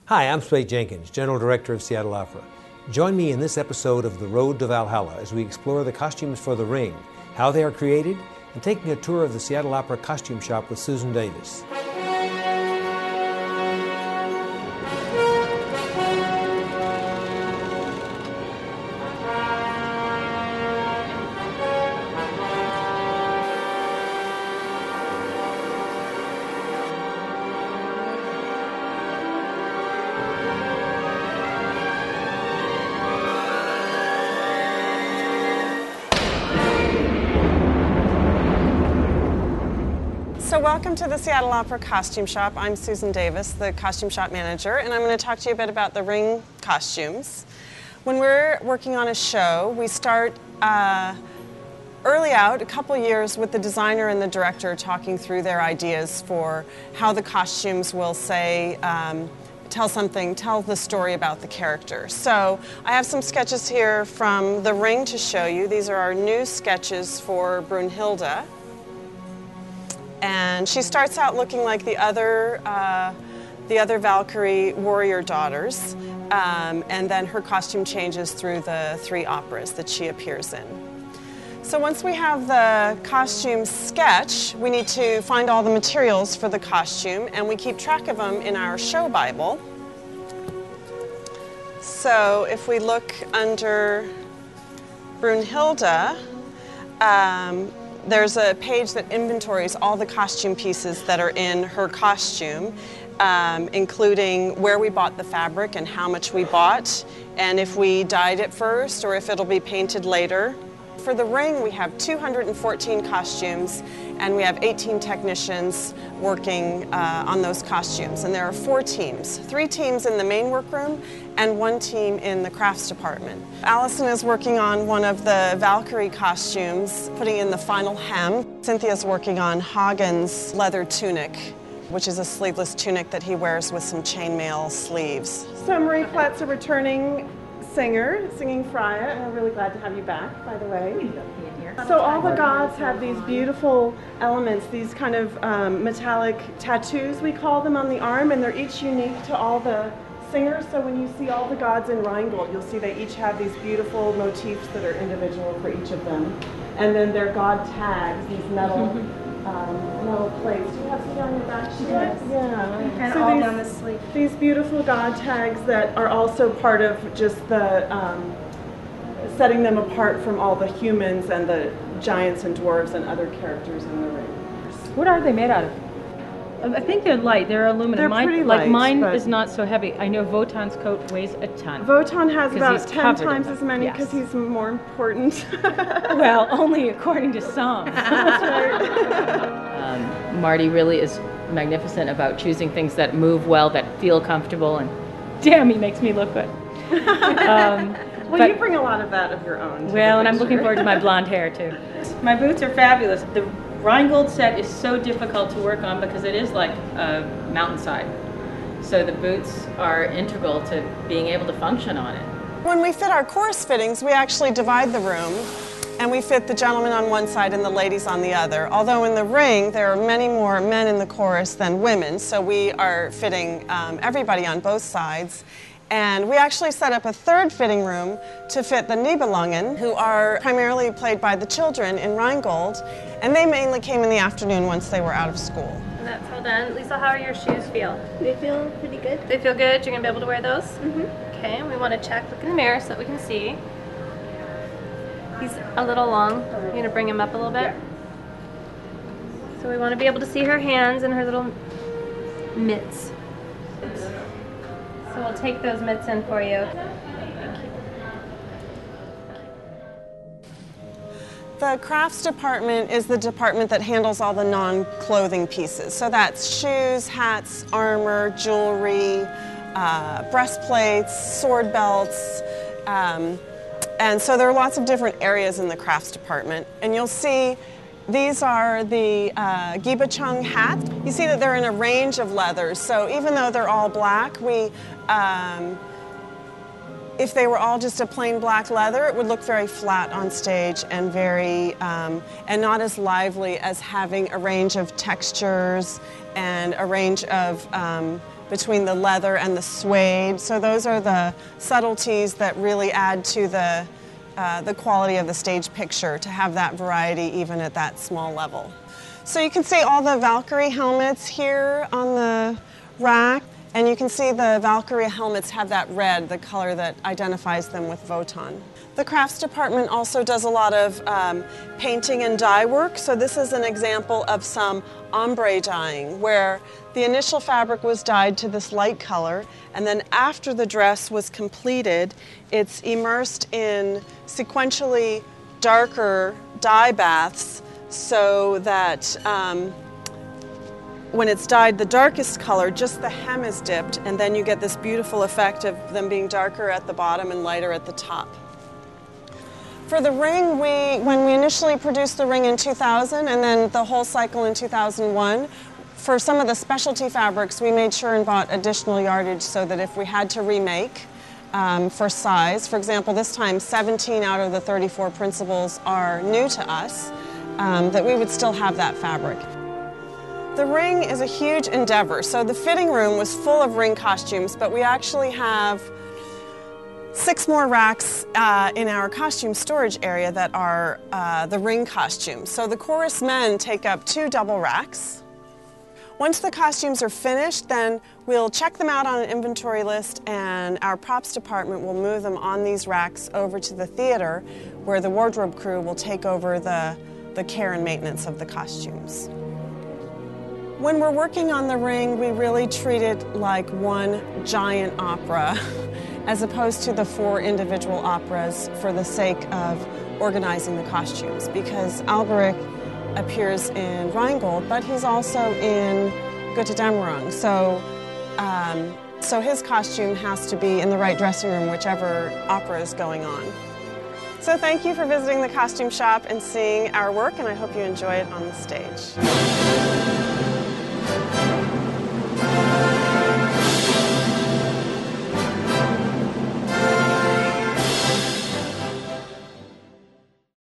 Hi, I'm Sway Jenkins, General Director of Seattle Opera. Join me in this episode of The Road to Valhalla as we explore the costumes for The Ring, how they are created, and taking a tour of the Seattle Opera costume shop with Susan Davis. So welcome to the Seattle Opera Costume Shop. I'm Susan Davis, the costume shop manager, and I'm going to talk to you a bit about the Ring costumes. When we're working on a show, we start early out, a couple years, with the designer and the director talking through their ideas for how the costumes will say, tell the story about the character. So I have some sketches here from The Ring to show you. These are our new sketches for Brunhilde. And she starts out looking like the other Valkyrie warrior daughters, and then her costume changes through the 3 operas that she appears in. So once we have the costume sketch, we need to find all the materials for the costume, and we keep track of them in our show Bible. So if we look under Brunhilde, there's a page that inventories all the costume pieces that are in her costume, including where we bought the fabric and how much we bought, and if we dyed it first or if it'll be painted later. For The Ring, we have 214 costumes, and we have 18 technicians working on those costumes. And there are 4 teams, 3 teams in the main workroom and 1 team in the crafts department. Allison is working on one of the Valkyrie costumes, putting in the final hem. Cynthia's working on Hagen's leather tunic, which is a sleeveless tunic that he wears with some chainmail sleeves. So Marie Plett's a returning singer, singing Freya, and we're really glad to have you back, by the way. So all the gods have these beautiful elements, these kind of metallic tattoos, we call them, on the arm, and they're each unique to all the singers. So when you see all the gods in Rheingold, you'll see they each have these beautiful motifs that are individual for each of them. And then their god tags, these metal plates. Do you have some on your back? Yes. Yeah. And so all down the sleeve. These beautiful god tags that are also part of just the setting them apart from all the humans and the giants and dwarves and other characters in the ring. What are they made out of? I think they're light. They're aluminum. They're pretty light, mine but is not so heavy. I know Wotan's coat weighs a ton. Wotan has about 10 covered times in as many because he's more important. Well, only according to some. That's right. Marty really is magnificent about choosing things that move well, that feel comfortable, and Damn, he makes me look good. Well, you bring a lot of that of your own. Well, and I'm looking forward to my blonde hair too. My boots are fabulous. The Rheingold set is so difficult to work on because it is like a mountainside. so the boots are integral to being able to function on it. When we fit our chorus fittings, we actually divide the room, and we fit the gentlemen on one side and the ladies on the other. Although in the ring, there are many more men in the chorus than women, so we are fitting everybody on both sides. And we actually set up a third fitting room to fit the Nibelungen, who are primarily played by the children in Rheingold, and they mainly came in the afternoon once they were out of school. And that's all done. Lisa, how are your shoes feel? They feel pretty good. They feel good? You're going to be able to wear those? Mm-hmm. Okay, we want to check, look in the mirror so that we can see. He's a little long. You're going to bring him up a little bit? Yeah. So we want to be able to see her hands and her little mitts. So we'll take those mitts in for you. The crafts department is the department that handles all the non-clothing pieces. So that's shoes, hats, armor, jewelry, breastplates, sword belts. And so there are lots of different areas in the crafts department. And you'll see these are the Gibachung hats. You see that they're in a range of leathers. So even though they're all black, if they were all just a plain black leather, it would look very flat on stage and very, and not as lively as having a range of textures and a range of between the leather and the suede. So those are the subtleties that really add to the quality of the stage picture, to have that variety even at that small level. So you can see all the Valkyrie helmets here on the rack, and you can see the Valkyrie helmets have that red, the color that identifies them with Wotan. The crafts department also does a lot of painting and dye work. So this is an example of some ombre dyeing, where the initial fabric was dyed to this light color, and then after the dress was completed, it's immersed in sequentially darker dye baths so that when it's dyed the darkest color, just the hem is dipped, and then you get this beautiful effect of them being darker at the bottom and lighter at the top. For the ring, when we initially produced the ring in 2000 and then the whole cycle in 2001, for some of the specialty fabrics, we made sure and bought additional yardage so that if we had to remake for size, for example, this time 17 out of the 34 principles are new to us, that we would still have that fabric. The ring is a huge endeavor. So the fitting room was full of ring costumes, but we actually have 6 more racks in our costume storage area that are the ring costumes. So the chorus men take up 2 double racks. Once the costumes are finished, then we'll check them out on an inventory list, and our props department will move them on these racks over to the theater, where the wardrobe crew will take over the care and maintenance of the costumes. When we're working on the ring, we really treat it like one giant opera, as opposed to the 4 individual operas for the sake of organizing the costumes, because Alberic appears in Rheingold, but he's also in Götterdämmerung. So his costume has to be in the right dressing room, whichever opera is going on. So thank you for visiting the costume shop and seeing our work, and I hope you enjoy it on the stage.